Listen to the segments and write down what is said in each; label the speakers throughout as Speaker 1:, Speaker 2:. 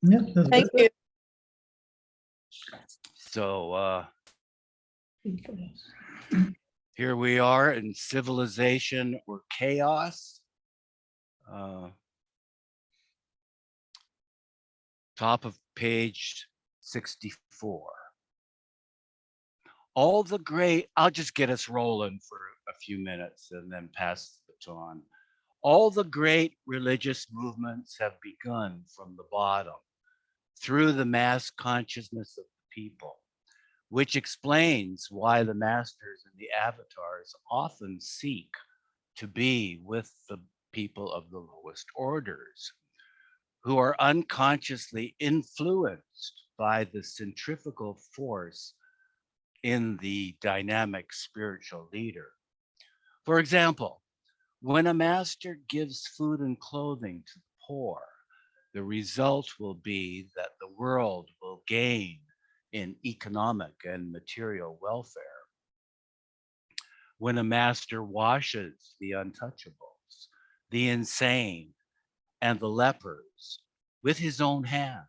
Speaker 1: Yeah, that's
Speaker 2: Thank
Speaker 1: good.
Speaker 2: you.
Speaker 3: So here we are in Civilization or Chaos. Top of page 64. All the great, I'll just get us rolling for a few minutes and then pass the baton. All the great religious movements have begun from the bottom through the mass consciousness of the people, which explains why the masters and the avatars often seek to be with the people of the lowest orders, who are unconsciously influenced by the centrifugal force in the dynamic spiritual leader. For example, when a master gives food and clothing to the poor, the result will be that the world will gain in economic and material welfare. When a master washes the untouchables, the insane, and the lepers with his own hands,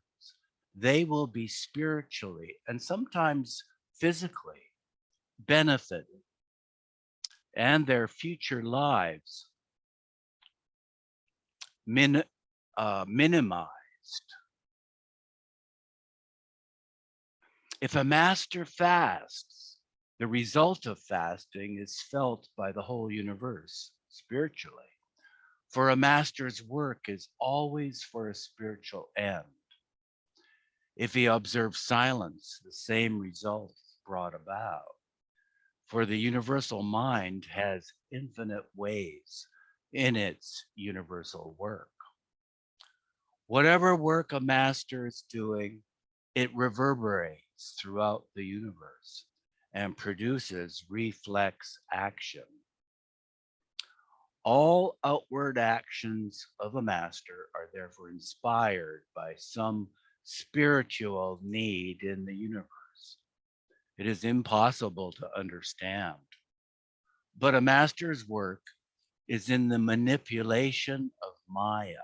Speaker 3: they will be spiritually and sometimes physically benefited, and their future lives minimized. If a master fasts, the result of fasting is felt by the whole universe spiritually. For a master's work is always for a spiritual end. If he observes silence, the same result is brought about. For the universal mind has infinite ways in its universal work. Whatever work a master is doing, it reverberates throughout the universe and produces reflex action. All outward actions of a master are therefore inspired by some spiritual need in the universe. It is impossible to understand. But a master's work is in the manipulation of Maya.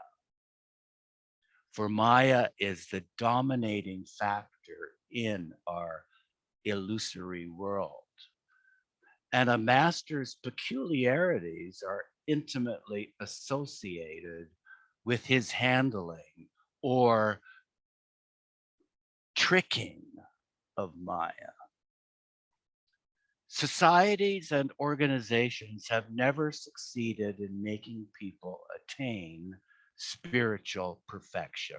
Speaker 3: For Maya is the dominating factor in our illusory world. And a master's peculiarities are intimately associated with his handling or tricking of Maya. Societies and organizations have never succeeded in making people attain spiritual perfection.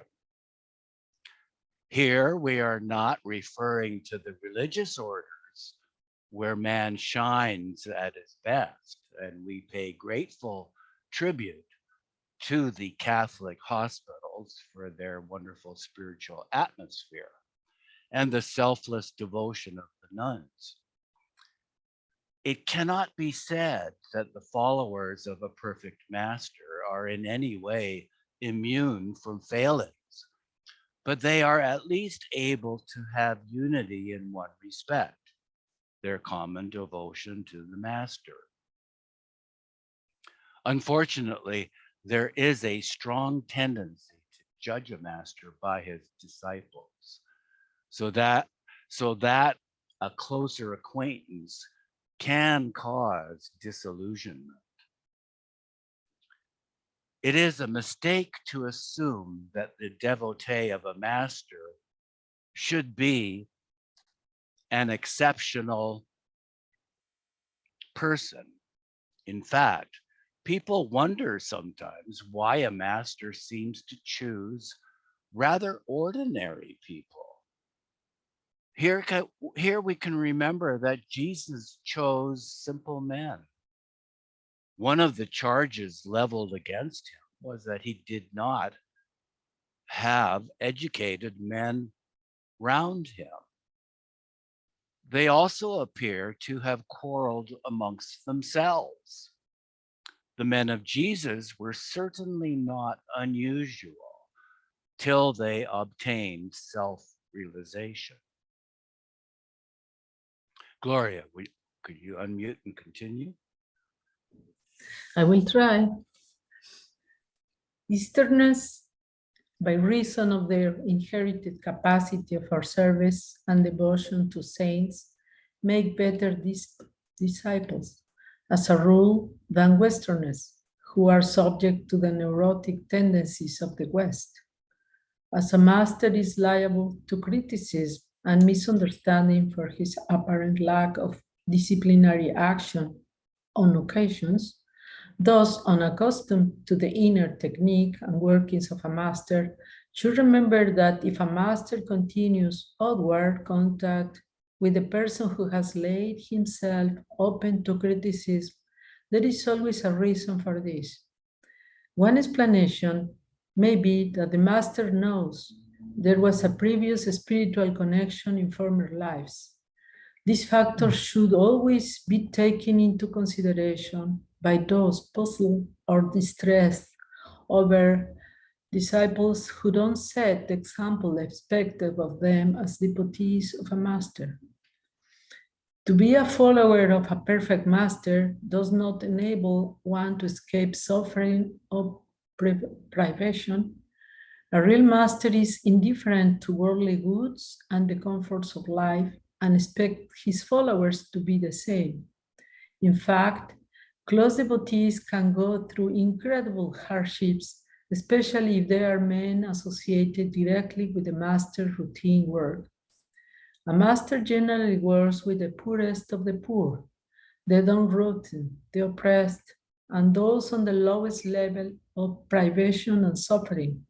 Speaker 3: Here we are not referring to the religious orders where man shines at his best, and we pay grateful tribute to the Catholic hospitals for their wonderful spiritual atmosphere and the selfless devotion of the nuns. It cannot be said that the followers of a perfect master are in any way immune from failings, but they are at least able to have unity in one respect, their common devotion to the master. Unfortunately, there is a strong tendency to judge a master by his disciples, so that a closer acquaintance can cause disillusionment. It is a mistake to assume that the devotee of a master should be an exceptional person. In fact, people wonder sometimes why a master seems to choose rather ordinary people. Here we can remember that Jesus chose simple men. One of the charges leveled against him was that he did not have educated men round him. They also appear to have quarreled amongst themselves. The men of Jesus were certainly not unusual till they obtained self-realization. Gloria, could you unmute and continue?
Speaker 4: I will try. Easterners
Speaker 2: by reason of their inherited capacity for service and devotion to saints, make better disciples, as a rule, than Westerners, who are subject to the neurotic tendencies of the West. As a master is liable to criticism and misunderstanding for his apparent lack of disciplinary action on occasions, those unaccustomed to the inner technique and workings of a master should remember that if a master continues outward contact with the person who has laid himself open to criticism, there is always a reason for this. One explanation may be that the master knows there was a previous spiritual connection in former lives. These factors should always be taken into consideration by those puzzled or distressed over disciples who don't set the example expected of them as devotees of a master. To be a follower of a perfect master does not enable one to escape suffering or privation. A real master is indifferent to worldly goods and the comforts of life and expects his followers to be the same. In fact, close devotees can go through incredible hardships, especially if they are men associated directly with the master's routine work. A master generally works with the poorest of the poor, the downtrodden, the oppressed, and those on the lowest level of privation and suffering.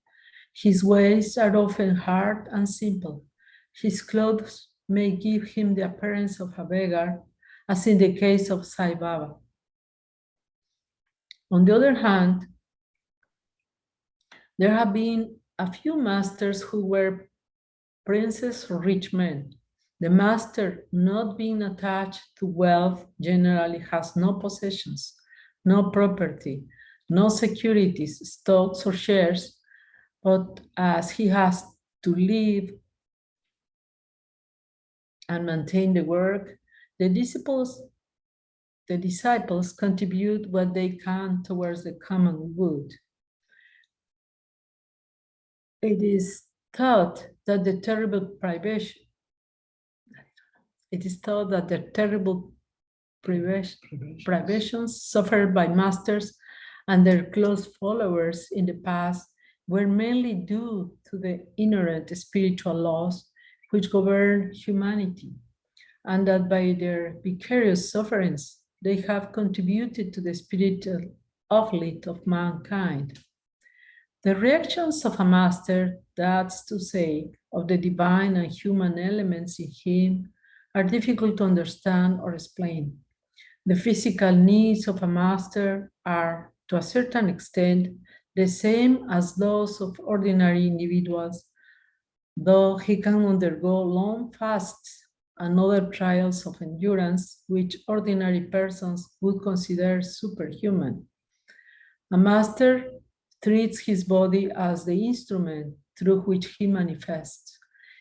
Speaker 2: His ways are often hard and simple. His clothes may give him the appearance of a beggar, as in the case of Sai Baba. On the other hand, there have been a few masters who were princes or rich men. The master, not being attached to wealth, generally has no possessions, no property, no securities, stocks, or shares, but as he has to live and maintain the work, the disciples contribute what they can towards the common good. It is thought that the terrible privations suffered by masters and their close followers in the past were mainly due to the inherent spiritual laws which govern humanity, and that by their vicarious sufferings they have contributed to the spiritual uplift of mankind. The reactions of a master, that's to say, of the divine and human elements in him, are difficult to understand or explain. The physical needs of a master are, to a certain extent, the same as those of ordinary individuals, though he can undergo long fasts and other trials of endurance which ordinary persons would consider superhuman. A master treats his body as the instrument through which he manifests.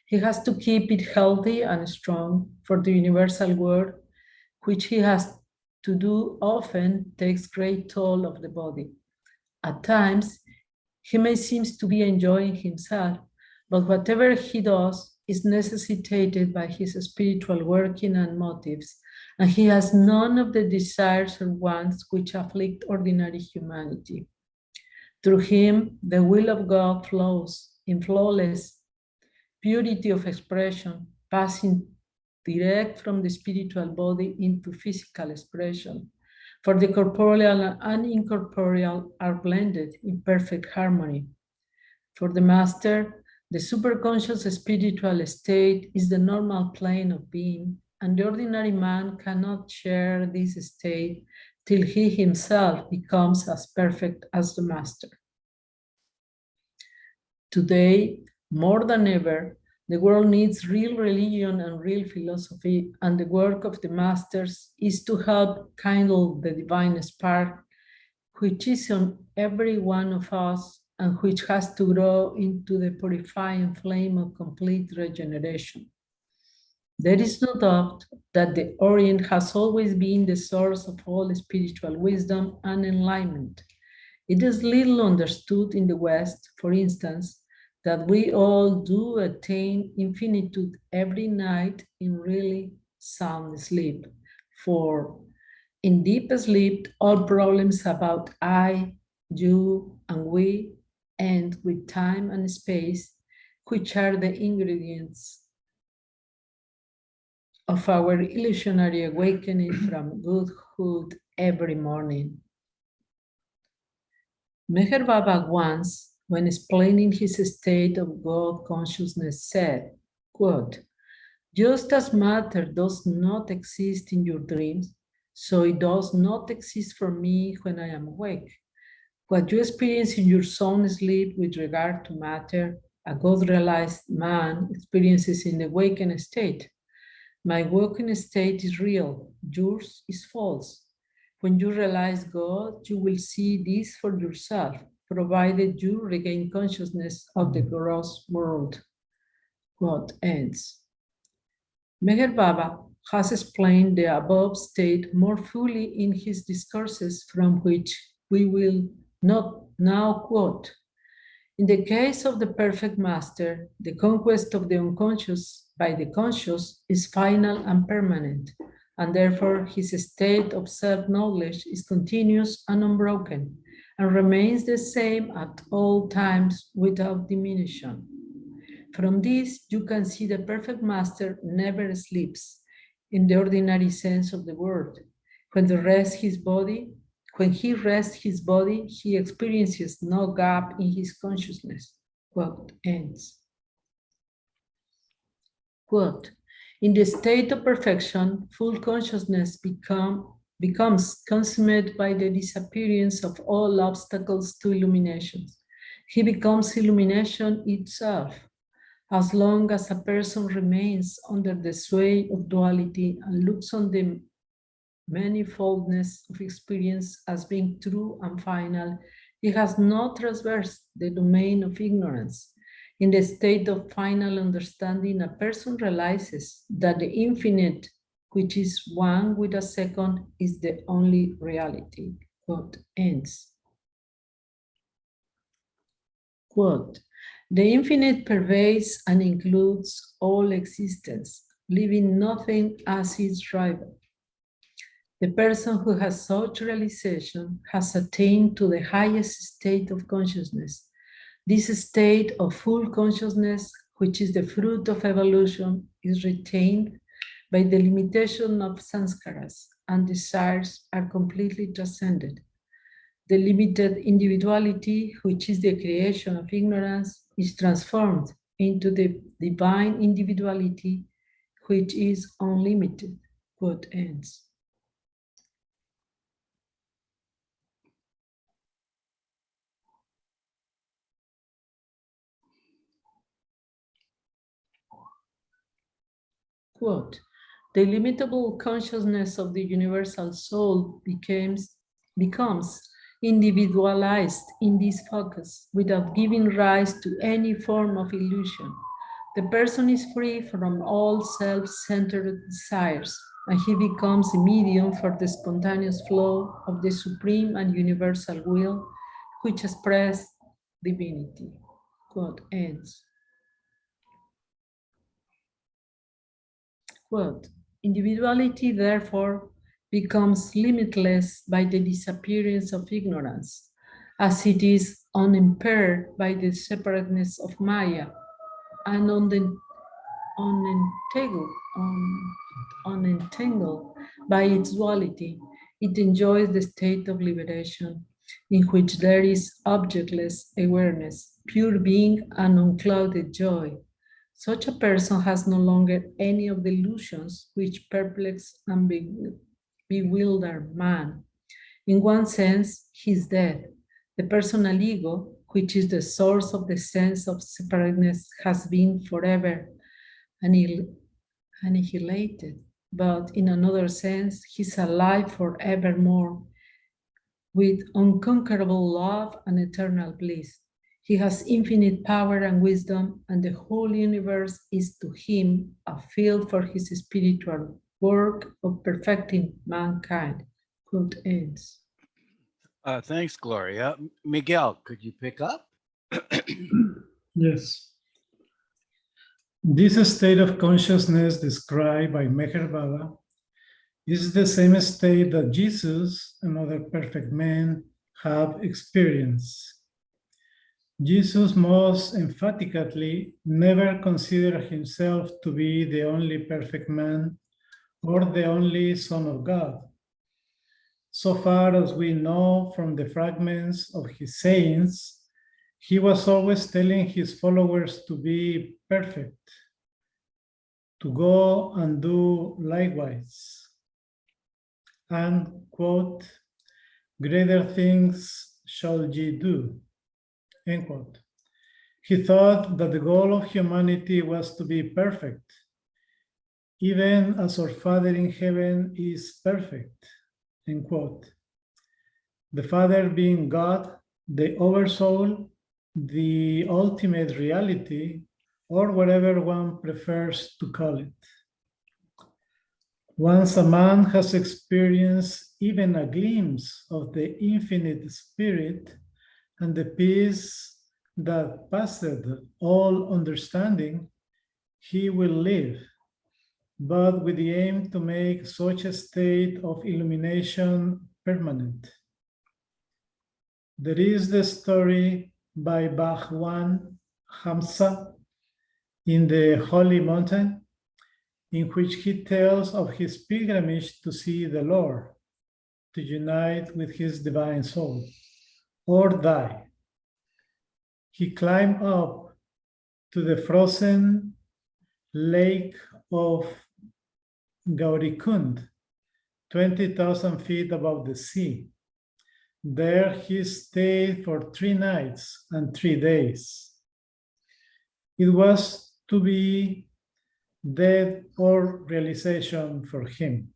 Speaker 2: He has to keep it healthy and strong for the universal work, which he has to do often takes great toll of the body. At times, he may seem to be enjoying himself, but whatever he does is necessitated by his spiritual working and motives, and he has none of the desires or wants which afflict ordinary humanity. Through him, the will of God flows in flawless purity of expression, passing direct from the spiritual body into physical expression. For the corporeal and incorporeal are blended in perfect harmony. For the master, the superconscious spiritual state is the normal plane of being, and the ordinary man cannot share this state till he himself becomes as perfect as the master. Today, more than ever, the world needs real religion and real philosophy, and the work of the masters is to help kindle the divine spark which is on every one of us and which has to grow into the purifying flame of complete regeneration. There is no doubt that the Orient has always been the source of all spiritual wisdom and enlightenment. It is little understood in the West, for instance, that we all do attain infinitude every night in really sound sleep. For in deep sleep, all problems about I, you, and we end with time and space, which are the ingredients of our illusionary awakening from godhood every morning. Meher Baba once, when explaining his state of God consciousness, said, quote, just as matter does not exist in your dreams, so it does not exist for me when I am awake. What you experience in your sound sleep with regard to matter, a God-realized man experiences in the waking state. My waking state is real, yours is false. When you realize God, you will see this for yourself, provided you regain consciousness of the gross world. Quote ends. Meher Baba has explained the above state more fully in his discourses, from which we will not now quote. In the case of the perfect master, the conquest of the unconscious by the conscious is final and permanent, and therefore his state of self-knowledge is continuous and unbroken, and remains the same at all times without diminution. From this, you can see the perfect master never sleeps in the ordinary sense of the word. When he rests his body, he experiences no gap in his consciousness. Quote ends. Quote, in the state of perfection, full consciousness becomes consummate by the disappearance of all obstacles to illumination. He becomes illumination itself. As long as a person remains under the sway of duality and looks on the manifoldness of experience as being true and final, he has not traversed the domain of ignorance. In the state of final understanding, a person realizes that the infinite, which is one with a second, is the only reality. Quote ends. Quote, the infinite pervades and includes all existence, leaving nothing as its rival. The person who has such realization has attained to the highest state of consciousness. This state of full consciousness, which is the fruit of evolution, is retained by the limitation of sanskaras, and desires are completely transcended. The limited individuality, which is the creation of ignorance, is transformed into the divine individuality, which is unlimited. Quote ends. Quote, the illimitable consciousness of the universal soul becomes individualized in this focus without giving rise to any form of illusion. The person is free from all self-centered desires, and he becomes a medium for the spontaneous flow of the supreme and universal will, which expresses divinity. Quote ends. Quote, individuality, therefore, becomes limitless by the disappearance of ignorance, as it is unimpaired by the separateness of Maya and unentangled by its duality. It enjoys the state of liberation in which there is objectless awareness, pure being, and unclouded joy. Such a person has no longer any of the illusions which perplex and bewilder man. In one sense, he is dead. The personal ego, which is the source of the sense of separateness, has been forever annihilated. But in another sense, he's alive forevermore with unconquerable love and eternal bliss. He has infinite power and wisdom, and the whole universe is to him a field for his spiritual work of perfecting mankind. Quote ends.
Speaker 3: Thanks, Gloria. Miguel, could you pick up?
Speaker 1: Yes. This state of consciousness described by Meher Baba is the same state that Jesus and other perfect men have experienced. Jesus most emphatically never considered himself to be the only perfect man or the only Son of God. So far as we know from the fragments of his sayings, he was always telling his followers to be perfect, to go and do likewise, and, quote, greater things shall ye do, end quote. He thought that the goal of humanity was to be perfect, even as our Father in heaven is perfect, end quote. The Father being God, the Oversoul, the ultimate reality, or whatever one prefers to call it. Once a man has experienced even a glimpse of the infinite spirit and the peace that passeth all understanding, he will live, but with the aim to make such a state of illumination permanent. There is the story by Bhagwan Hamsa in the Holy Mountain, in which he tells of his pilgrimage to see the Lord, to unite with his divine soul, or die. He climbed up to the frozen lake of Gaurikund, 20,000 feet above the sea. There he stayed for 3 nights and 3 days. It was to be death or realization for him.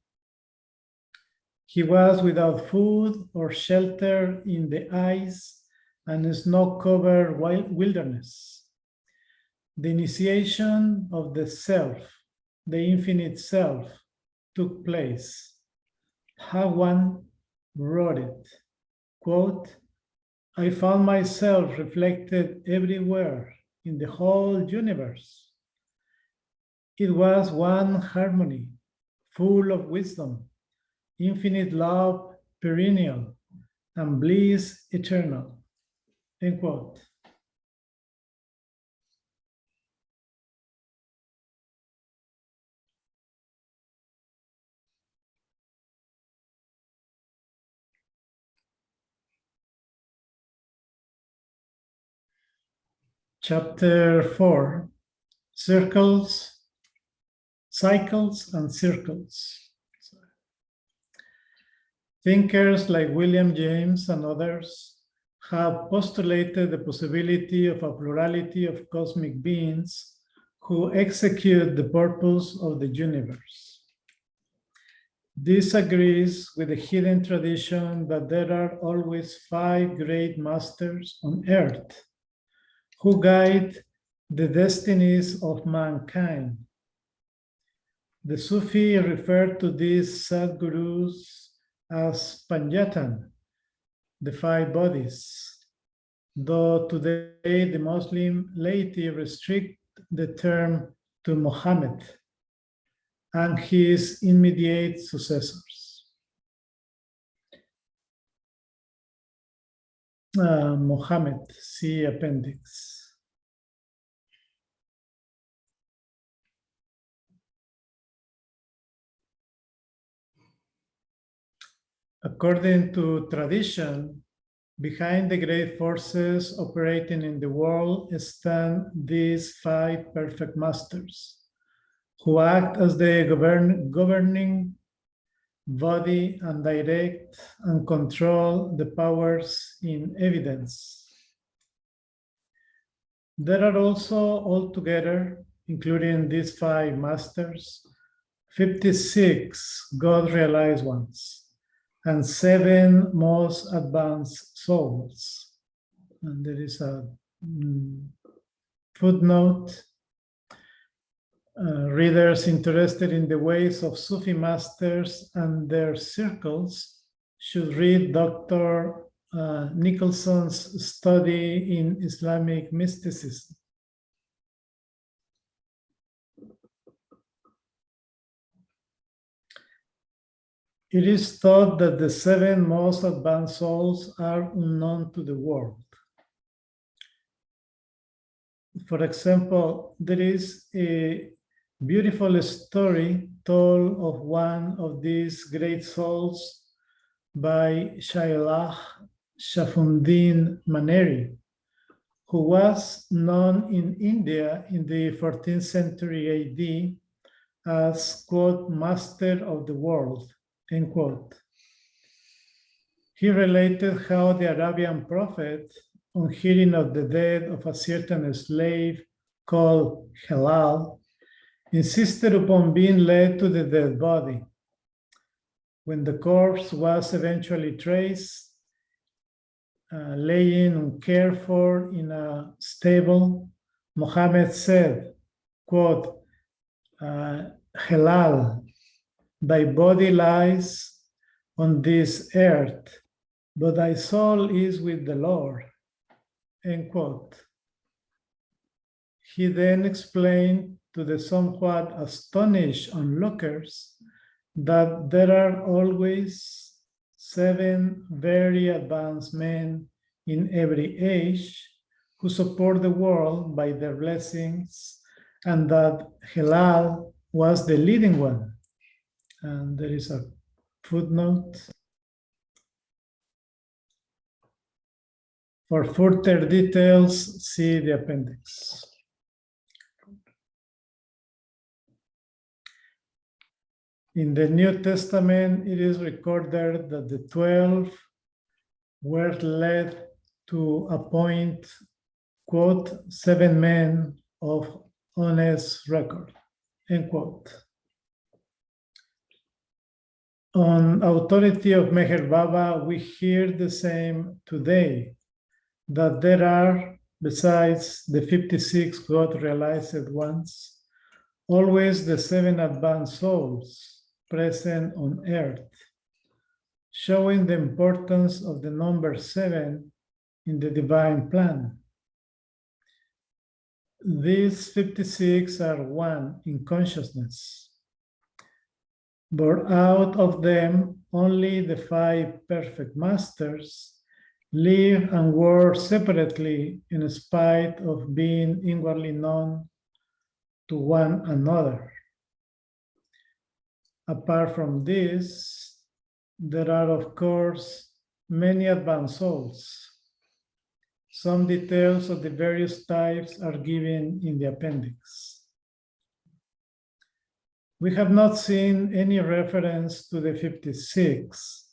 Speaker 1: He was without food or shelter in the ice and snow-covered wilderness. The initiation of the self, the infinite self, took place. Bhagwan wrote it, quote, I found myself reflected everywhere in the whole universe. It was one harmony, full of wisdom, infinite love, perennial, and bliss eternal, end quote. Chapter 4, Circles, Cycles and Circles. Thinkers like William James and others have postulated the possibility of a plurality of cosmic beings who execute the purpose of the universe. This agrees with the hidden tradition that there are always 5 great masters on earth who guide the destinies of mankind. The Sufi refer to these Sadgurus as Panjatan, the 5 bodies, though today the Muslim laity restrict the term to Muhammad and his immediate successors. Muhammad, see appendix. According to tradition, behind the great forces operating in the world stand these 5 perfect masters, who act as the governing body and direct and control the powers in evidence. There are also altogether, including these 5 masters, 56 God-realized ones, and 7 most advanced souls. And there is a footnote. Readers interested in the ways of Sufi masters and their circles should read Dr. Nicholson's study in Islamic mysticism. It is thought that the 7 most advanced souls are unknown to the world. For example, there is a beautiful story told of one of these great souls by Shailah Shafuddin Maneri, who was known in India in the 14th century AD as, quote, master of the world, end quote. He related how the Arabian prophet, on hearing of the death of a certain slave called Hilal, insisted upon being led to the dead body. When the corpse was eventually traced, laying uncared for in a stable, Muhammad said, quote, Hilal, thy body lies on this earth, but thy soul is with the Lord, end quote. He then explained to the somewhat astonished onlookers that there are always 7 very advanced men in every age who support the world by their blessings, and that Hilal was the leading one. And there is a footnote. For further details, see the appendix. In the New Testament, it is recorded that the 12 were led to appoint, quote, 7 men of honest record, end quote. On authority of Meher Baba, we hear the same today, that there are, besides the 56 God-realized ones, always the 7 advanced souls present on earth, showing the importance of the number 7 in the divine plan. These 56 are one in consciousness, but out of them, only the 5 perfect masters live and work separately in spite of being inwardly known to one another. Apart from this, there are, of course, many advanced souls. Some details of the various types are given in the appendix. We have not seen any reference to the 56,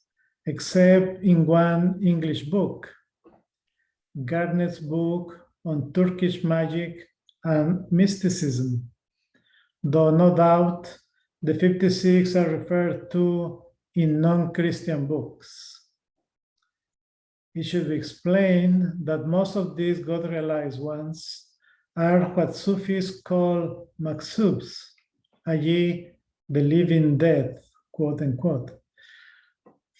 Speaker 1: except in one English book, Garnett's book on Turkish magic and mysticism, though no doubt the 56 are referred to in non-Christian books. It should be explained that most of these God-realized ones are what Sufis call maksubs, i.e. the living dead, quote unquote.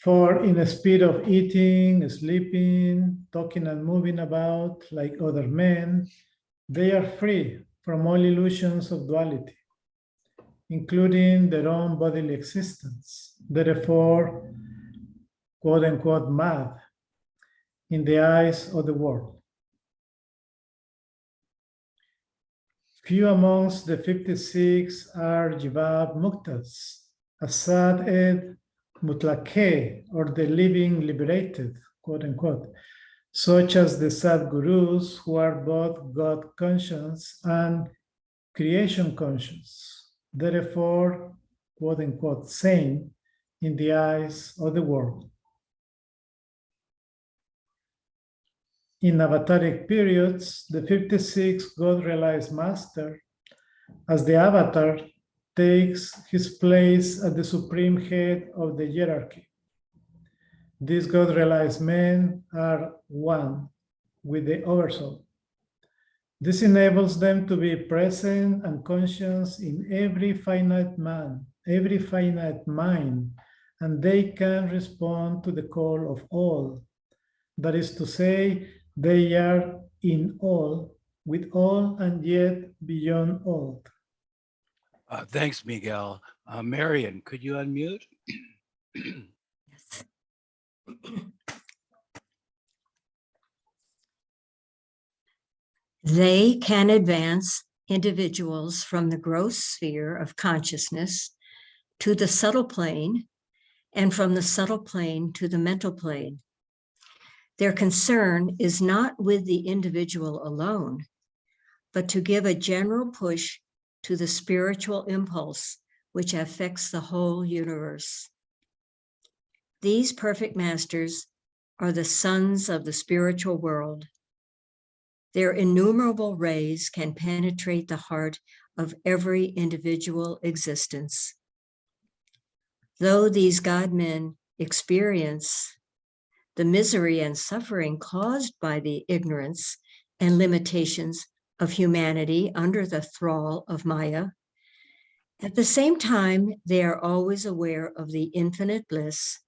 Speaker 1: For in the speed of eating, sleeping, talking and moving about like other men, they are free from all illusions of duality, including their own bodily existence, therefore, quote unquote, mad in the eyes of the world. Few amongst the 56 are Jibab Muktas, Asad ed Mutlaqe, or the living liberated, quote unquote, such as the Sadgurus, who are both God conscious and creation conscious, therefore, quote unquote, sane in the eyes of the world. In avataric periods, the 56 God-realized master, as the avatar, takes his place at the supreme head of the hierarchy. These God-realized men are one with the Oversoul. This enables them to be present and conscious in every finite man, every finite mind, and they can respond to the call of all. That is to say, they are in all, with all, and yet beyond all.
Speaker 3: Thanks, Miguel. Marion, could you unmute?
Speaker 4: Yes. They can advance individuals from the gross sphere of consciousness to the subtle plane, and from the subtle plane to the mental plane. Their concern is not with the individual alone, but to give a general push to the spiritual impulse which affects the whole universe. These perfect masters are the sons of the spiritual world. Their innumerable rays can penetrate the heart of every individual existence. Though these God-men experience the misery and suffering caused by the ignorance and limitations of humanity under the thrall of Maya, at the same time, they are always aware of the infinite bliss,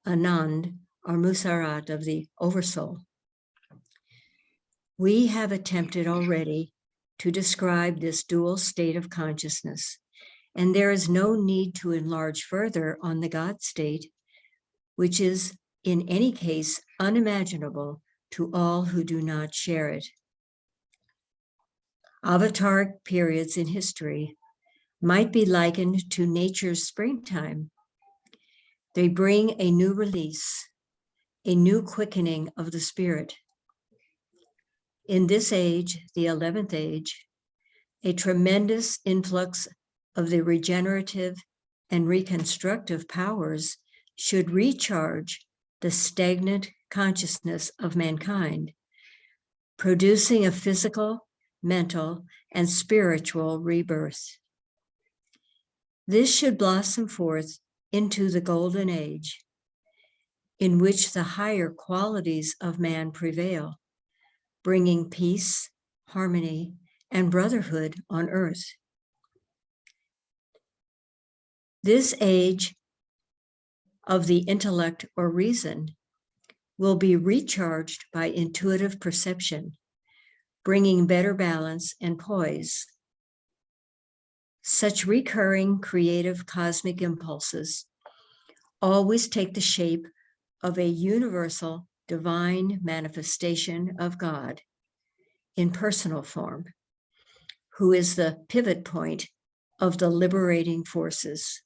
Speaker 4: Anand, or Musarat of the Oversoul. We have attempted already to describe this dual state of consciousness, and there is no need to enlarge further on the God state, which is in any case unimaginable to all who do not share it. Avatar periods in history might be likened to nature's springtime. They bring a new release, a new quickening of the spirit. In this age, the 11th age, a tremendous influx of the regenerative and reconstructive powers should recharge the stagnant consciousness of mankind, producing a physical, mental, and spiritual rebirth. This should blossom forth into the golden age, in which the higher qualities of man prevail, bringing peace, harmony, and brotherhood on earth. This age of the intellect or reason will be recharged by intuitive perception, bringing better balance and poise. Such recurring creative cosmic impulses always take the shape of a universal divine manifestation of God in personal form, who is the pivot point of the liberating forces.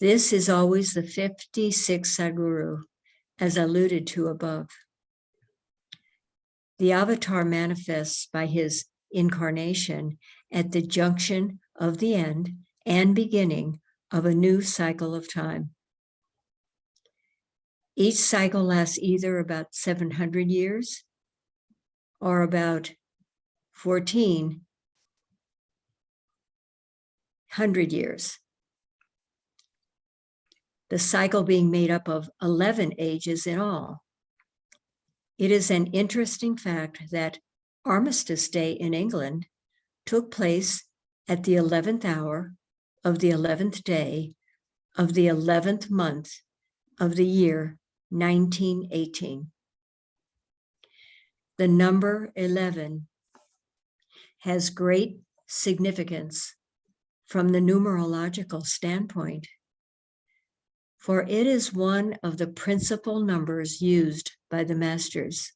Speaker 4: This is always the 56th Sadguru, as alluded to above. The avatar manifests by his incarnation at the junction of the end and beginning of a new cycle of time. Each cycle lasts either about 700 years or about 1400 years. The cycle being made up of 11 ages in all. It is an interesting fact that Armistice Day in England took place at the 11th hour of the 11th day of the 11th month of the year 1918. The number 11 has great significance from the numerological standpoint, for it is one of the principal numbers used by the masters.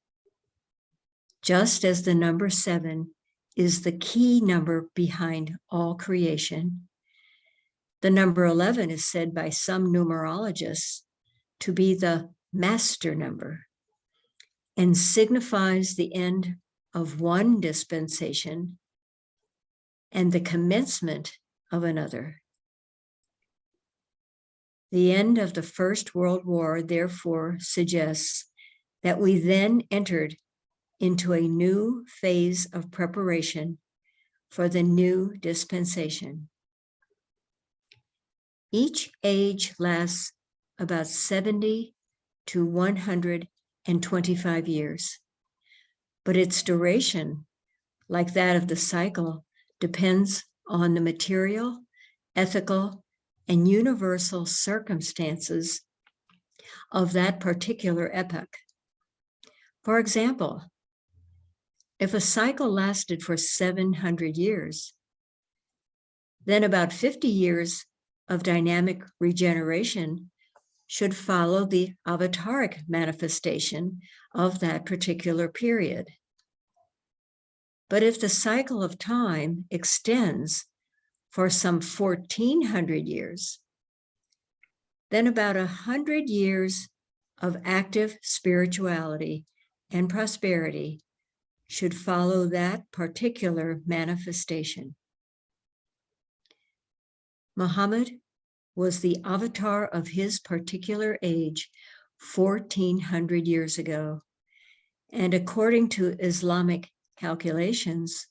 Speaker 4: Just as the number 7 is the key number behind all creation, the number 11 is said by some numerologists to be the master number and signifies the end of one dispensation and the commencement of another. The end of the First World War, therefore, suggests that we then entered into a new phase of preparation for the new dispensation. Each age lasts about 70 to 125 years, but its duration, like that of the cycle, depends on the material, ethical, and universal circumstances of that particular epoch. For example, if a cycle lasted for 700 years, then about 50 years of dynamic regeneration should follow the avataric manifestation of that particular period. But if the cycle of time extends for some 1400 years, then about 100 years of active spirituality and prosperity should follow that particular manifestation. Muhammad was the avatar of his particular age 1400 years ago, and according to Islamic calculations,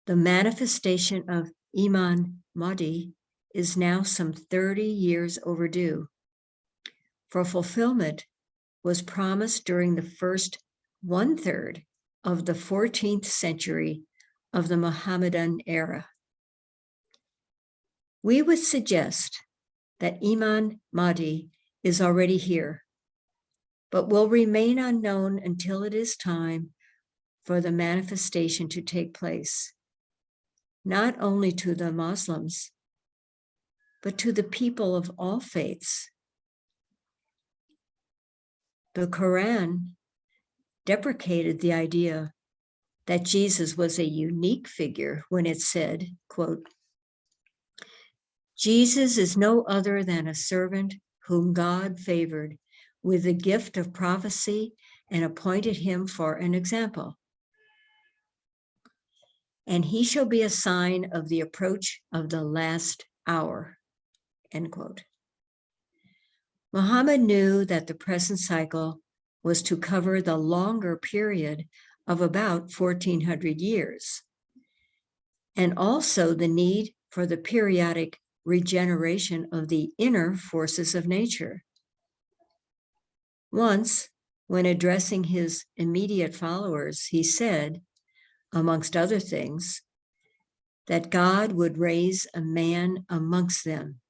Speaker 4: the manifestation of Imam Mahdi is now some 30 years overdue, for fulfillment was promised during the first 1/3 of the 14th century of the Muhammadan era. We would suggest that Imam Mahdi is already here, but will remain unknown until it is time for the manifestation to take place, not only to the Muslims, but to the people of all faiths. The Quran deprecated the idea that Jesus was a unique figure when it said, quote, Jesus is no other than a servant whom God favored with the gift of prophecy and appointed him for an example. And he shall be a sign of the approach of the last hour, end quote. Muhammad knew that the present cycle was to cover the longer period of about 1400 years, and also the need for the periodic regeneration of the inner forces of nature. Once, when addressing his immediate followers, he said, amongst other things, that God would raise a man amongst them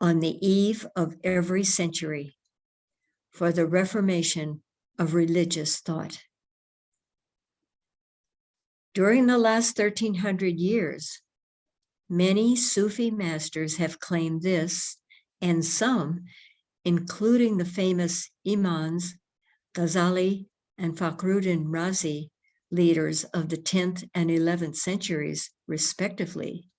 Speaker 4: on the eve of every century for the reformation of religious thought. During the last 1300 years, many Sufi masters have claimed this, and some, including the famous Imams Ghazali and Fakhruddin Razi, leaders of the 10th and 11th centuries, respectively,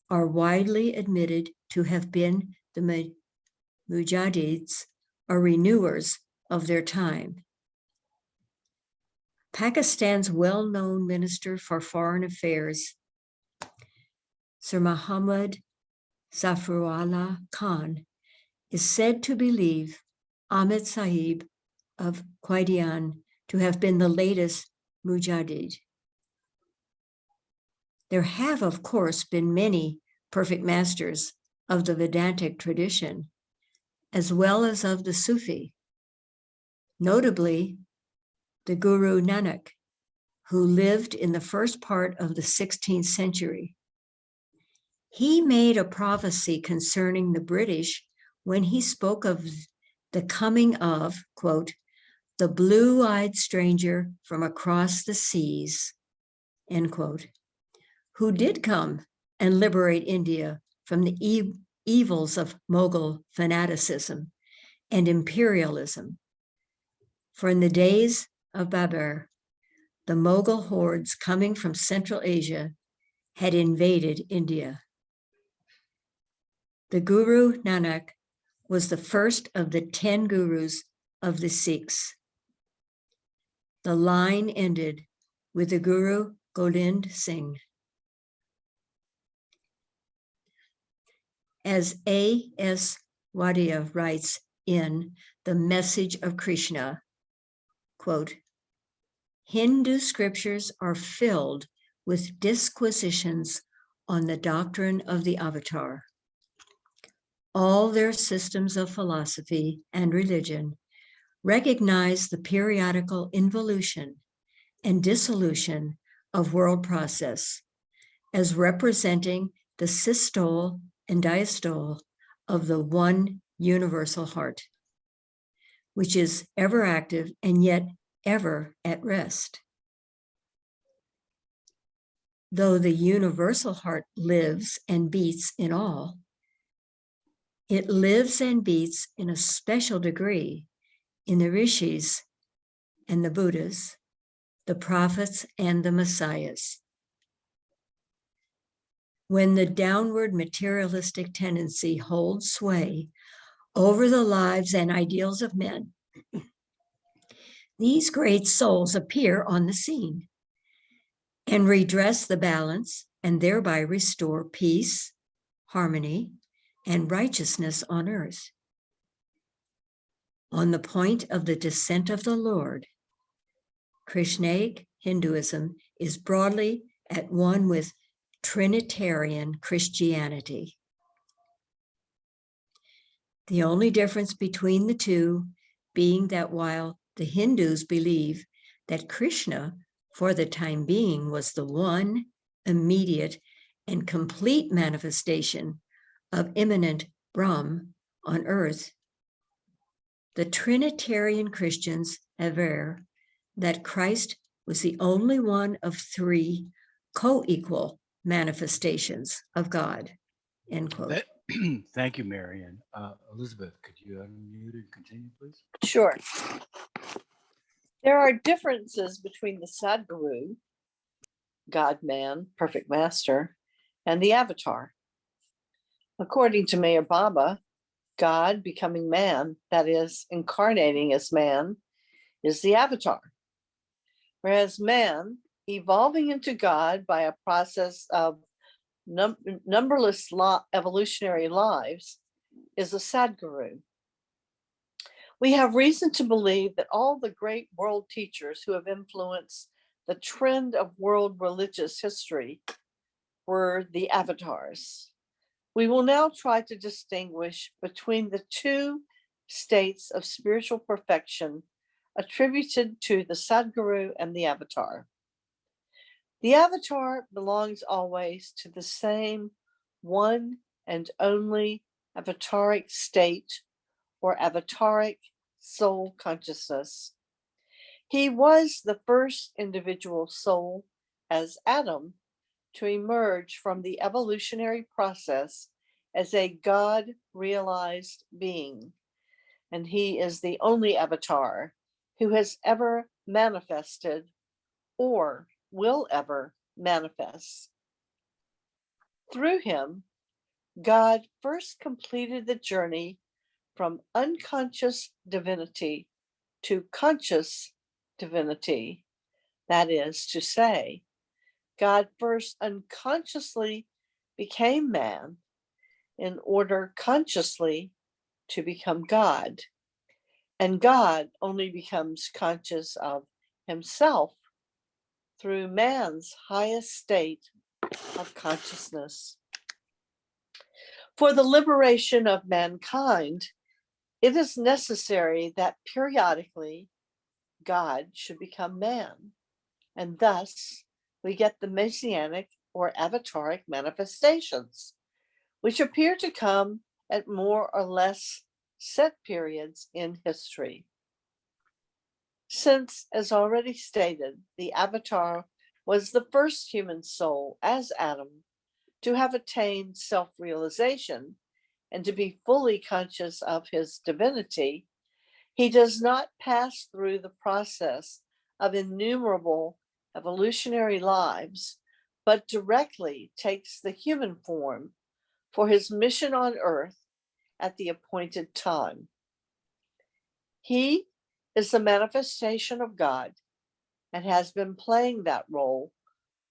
Speaker 4: are widely admitted to have been the Mujaddids, or renewers of their time. Pakistan's well-known Minister for Foreign Affairs, Sir Muhammad Zafrullah Khan, is said to believe Ahmed Sahib of Qadian to have been the latest Mujaddid. There have, of course, been many perfect masters of the Vedantic tradition, as well as of the Sufi, notably the Guru Nanak, who lived in the first part of the 16th century. He made a prophecy concerning the British when he spoke of the coming of, quote, the blue-eyed stranger from across the seas, end quote, who did come and liberate India from the evils of Mughal fanaticism and imperialism. For in the days of Babur, the Mughal hordes coming from Central Asia had invaded India. The Guru Nanak was the first of the 10 gurus of the Sikhs. The line ended with the Guru Gobind Singh. As A.S. Wadia writes in The Message of Krishna, quote, Hindu scriptures are filled with disquisitions on the doctrine of the avatar. All their systems of philosophy and religion recognize the periodical involution and dissolution of world process as representing the systole and diastole of the one universal heart, which is ever active and yet ever at rest. though the universal heart lives and beats in all, it lives and beats in a special degree in the rishis and the Buddhas, the prophets and the messiahs. When the downward materialistic tendency holds sway over the lives and ideals of men, these great souls appear on the scene and redress the balance and thereby restore peace, harmony, and righteousness on earth. On the point of the descent of the Lord, Krishnaic Hinduism is broadly at one with Trinitarian Christianity. The only difference between the two being that while the Hindus believe that Krishna, for the time being, was the one immediate and complete manifestation of immanent Brahm on earth, the Trinitarian Christians aver that Christ was the only one of three co-equal manifestations of God, end quote.
Speaker 3: Thank you, Marion. Elizabeth, could you unmute and continue, please?
Speaker 5: Sure. There are differences between the Sadguru, God-man, perfect master, and the avatar. According to Mayor Baba, God becoming man, that is, incarnating as man, is the avatar. Whereas man, evolving into God by a process of numberless evolutionary lives, is a Sadguru. We have reason to believe that all the great world teachers who have influenced the trend of world religious history were the avatars. We will now try to distinguish between the two states of spiritual perfection attributed to the Sadguru and the avatar. The avatar belongs always to the same one and only avataric state or avataric soul consciousness. He was the first individual soul, as Adam, to emerge from the evolutionary process as a God-realized being, and he is the only avatar who has ever manifested or will ever manifest. Through him, God first completed the journey from unconscious divinity to conscious divinity. That is to say, God first unconsciously became man in order consciously to become God. And God only becomes conscious of himself through man's highest state of consciousness. For the liberation of mankind, it is necessary that periodically God should become man, and thus we get the messianic or avataric manifestations, which appear to come at more or less set periods in history. Since, as already stated, the avatar was the first human soul, as Adam, to have attained self-realization and to be fully conscious of his divinity, he does not pass through the process of innumerable evolutionary lives, but directly takes the human form for his mission on earth at the appointed time. He is the manifestation of God and has been playing that role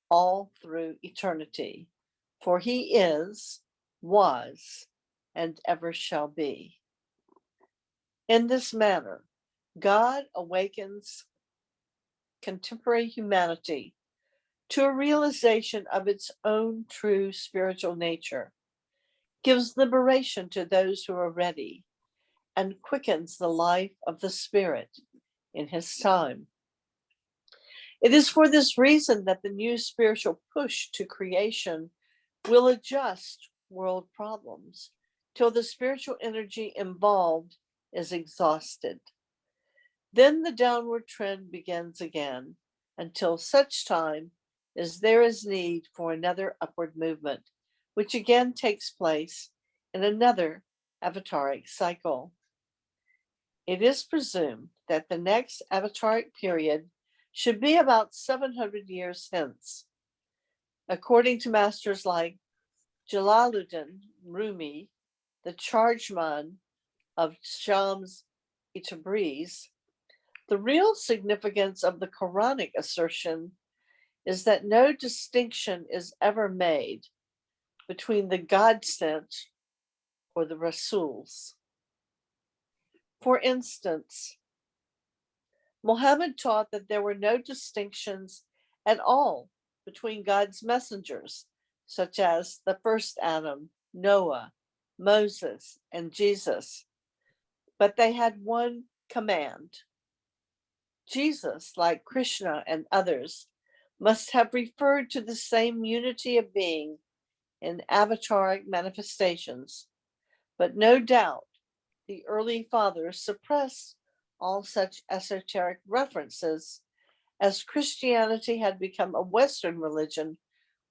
Speaker 5: all through eternity, for he is, was, and ever shall be. In this manner, God awakens contemporary humanity to a realization of its own true spiritual nature, gives liberation to those who are ready, and quickens the life of the spirit in his time. It is for this reason that the new spiritual push to creation will adjust world problems till the spiritual energy involved is exhausted. Then the downward trend begins again until such time is there is need for another upward movement, which again takes place in another avataric cycle. It is presumed that the next avataric period should be about 700 years hence. According to masters like Jalaluddin Rumi, the chargeman of Shams Tabriz, the real significance of the Quranic assertion is that no distinction is ever made between the God sent or the Rasuls. For instance, Muhammad taught that there were no distinctions at all between God's messengers, such as the first Adam, Noah, Moses, and Jesus, but they had one command. Jesus, like Krishna and others, must have referred to the same unity of being in avataric manifestations, but no doubt the early fathers suppressed all such esoteric references, as Christianity had become a Western religion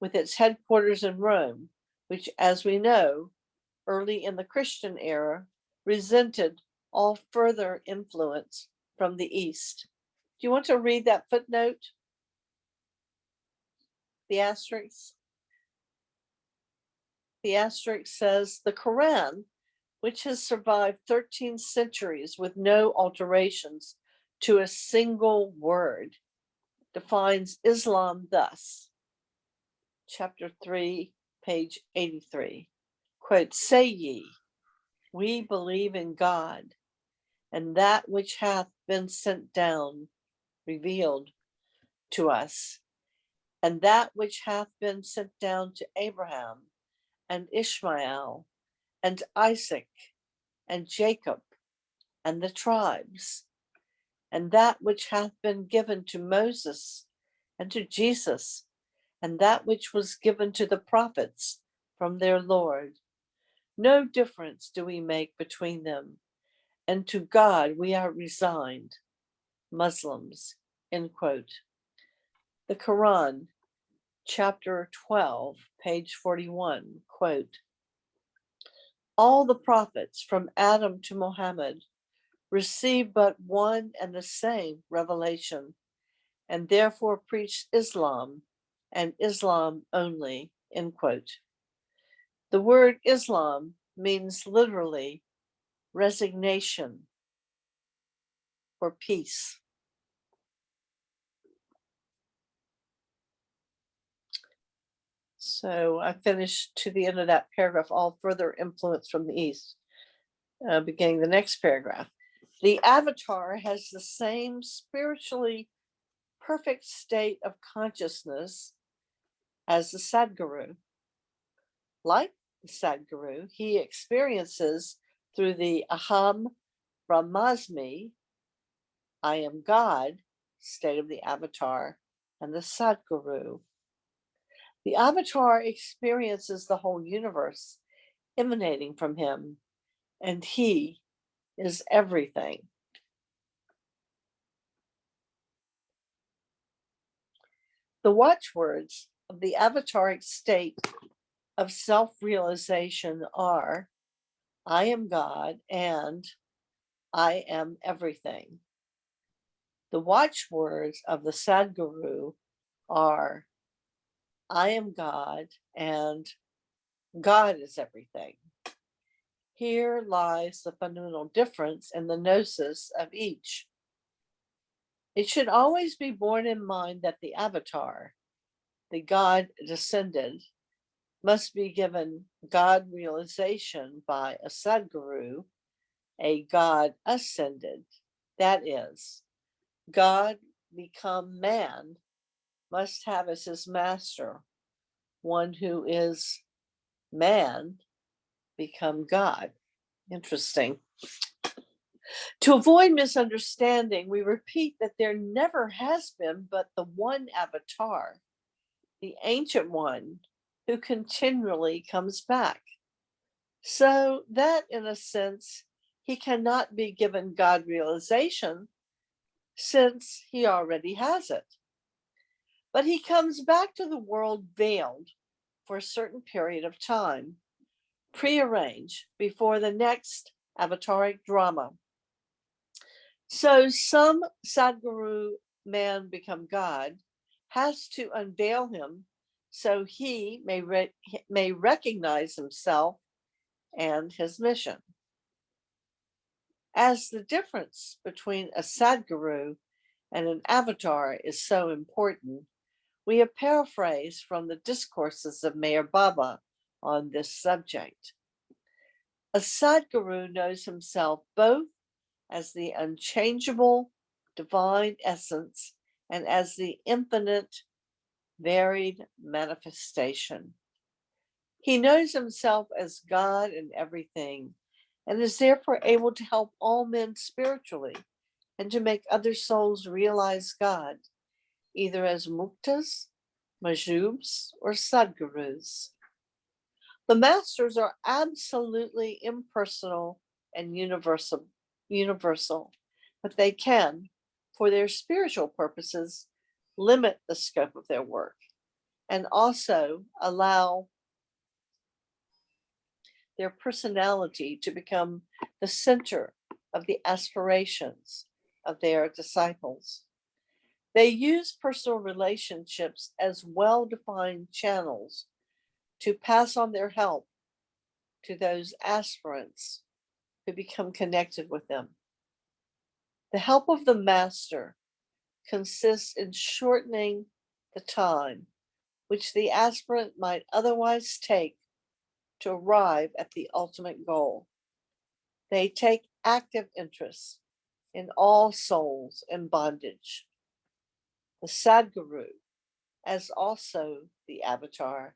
Speaker 5: with its headquarters in Rome, which, as we know, early in the Christian era, resented all further influence from the East. Do you want to read that footnote? The asterisk? The asterisk says, the Quran, which has survived 13 centuries with no alterations to a single word, defines Islam thus. Chapter 3, page 83. Quote, say ye, we believe in God, and that which hath been sent down, revealed to us, and that which hath been sent down to Abraham, and Ishmael, and Isaac, and Jacob, and the tribes, and that which hath been given to Moses, and to Jesus, and that which was given to the prophets from their Lord. No difference do we make between them, and to God we are resigned, Muslims, end quote. The Quran, chapter 12, page 41, quote, all the prophets from Adam to Muhammad received but one and the same revelation, and therefore preached Islam and Islam only, end quote. The word Islam means literally resignation or peace. So I finished to the end of that paragraph, all further influence from the East, beginning the next paragraph. The avatar has the same spiritually perfect state of consciousness as the Sadguru. Like the Sadguru, he experiences through the Aham Brahmasmi, I am God, state of the avatar, and the Sadguru. The avatar experiences the whole universe emanating from him, and he is everything. The watchwords of the avataric state of self-realization are, I am God and I am everything. The watchwords of the Sadguru are, I am God and God is everything. Here lies the fundamental difference in the gnosis of each. It should always be borne in mind that the avatar, the God descended, must be given God realization by a Sadguru, a God ascended. That is, God become man must have as his master one who is man become God. Interesting. To avoid misunderstanding, we repeat that there never has been but the one avatar, the ancient one who continually comes back. So that, in a sense, he cannot be given God realization since he already has it. But he comes back to the world veiled for a certain period of time, prearranged before the next avataric drama. So some Sadhguru man become God has to unveil him so he may recognize himself and his mission. As the difference between a Sadhguru and an avatar is so important, we have paraphrased from the discourses of Meher Baba on this subject. A Sadhguru knows himself both as the unchangeable divine essence and as the infinite varied manifestation. He knows himself as God in everything and is therefore able to help all men spiritually and to make other souls realize God, either as muktas, majubs, or sadgurus. The masters are absolutely impersonal and universal, but they can, for their spiritual purposes, limit the scope of their work and also allow their personality to become the center of the aspirations of their disciples. They use personal relationships as well-defined channels to pass on their help to those aspirants who become connected with them. The help of the master consists in shortening the time which the aspirant might otherwise take to arrive at the ultimate goal. They take active interest in all souls in bondage. The Sadhguru, as also the avatar,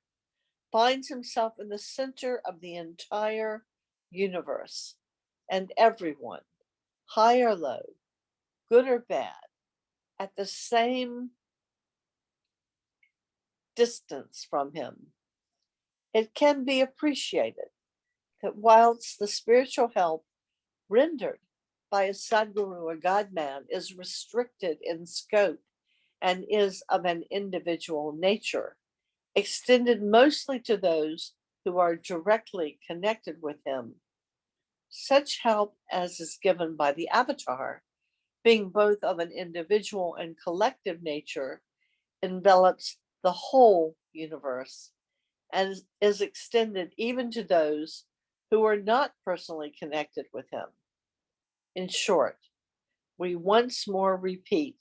Speaker 5: finds himself in the center of the entire universe and everyone, high or low, good or bad, at the same distance from him. It can be appreciated that whilst the spiritual help rendered by a Sadhguru or God-man is restricted in scope and is of an individual nature, extended mostly to those who are directly connected with him, such help as is given by the avatar, being both of an individual and collective nature, envelops the whole universe and is extended even to those who are not personally connected with him. In short, we once more repeat,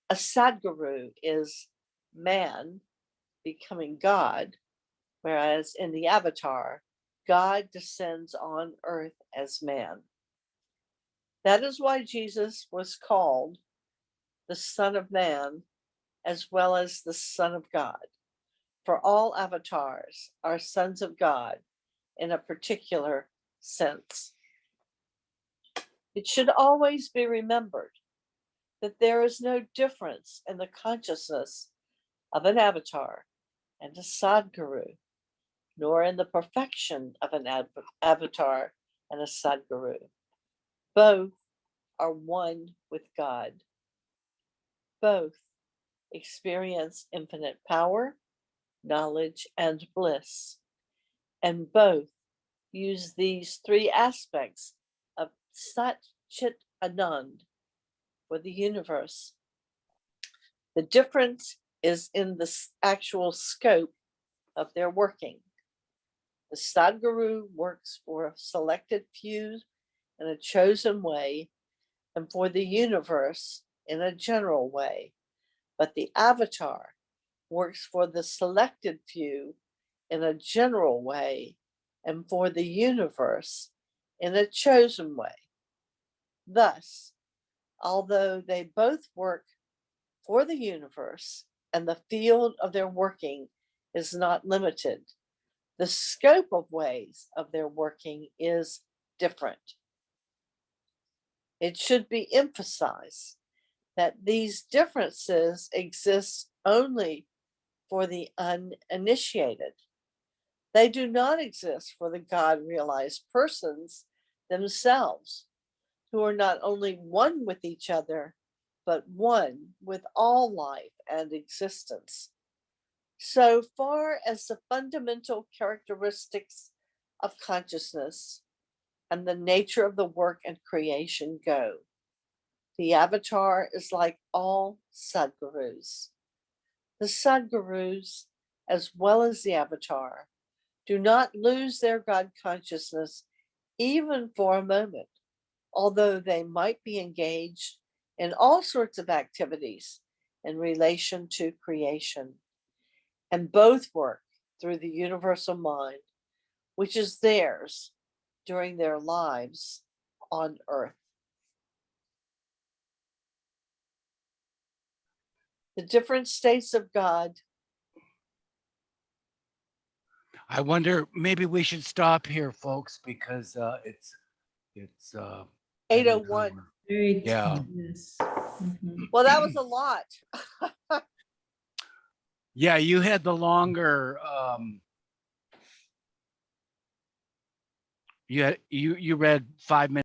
Speaker 5: a Sadhguru is man becoming God, whereas in the avatar, God descends on earth as man. That is why Jesus was called the Son of Man as well as the Son of God. For all avatars are sons of God in a particular sense. It should always be remembered that there is no difference in the consciousness of an avatar and a Sadhguru, nor in the perfection of an avatar and a Sadhguru. Both are one with God. Both experience infinite power, knowledge, and bliss. And both use these three aspects of Sat Chit Anand for the universe. The difference is in the actual scope of their working. The Sadhguru works for a selected few in a chosen way and for the universe in a general way. But the avatar works for the selected few in a general way and for the universe in a chosen way. Thus, although they both work for the universe and the field of their working is not limited, the scope of ways of their working is different. It should be emphasized that these differences exist only for the uninitiated. They do not exist for the God-realized persons themselves, who are not only one with each other, but one with all life and existence. So far as the fundamental characteristics of consciousness and the nature of the work and creation go, the avatar is like all Sadhgurus. The Sadhgurus, as well as the avatar, do not lose their God consciousness even for a moment, although they might be engaged in all sorts of activities in relation to creation. And both work through the universal mind, which is theirs during their lives on earth. The different states of God.
Speaker 3: I wonder, maybe we should stop here, folks, because it's
Speaker 5: 801.
Speaker 2: Great.
Speaker 3: Yeah.
Speaker 2: Yes. Mhm.
Speaker 5: Well, that was a lot.
Speaker 3: Yeah, you had the longer you read 5 minutes.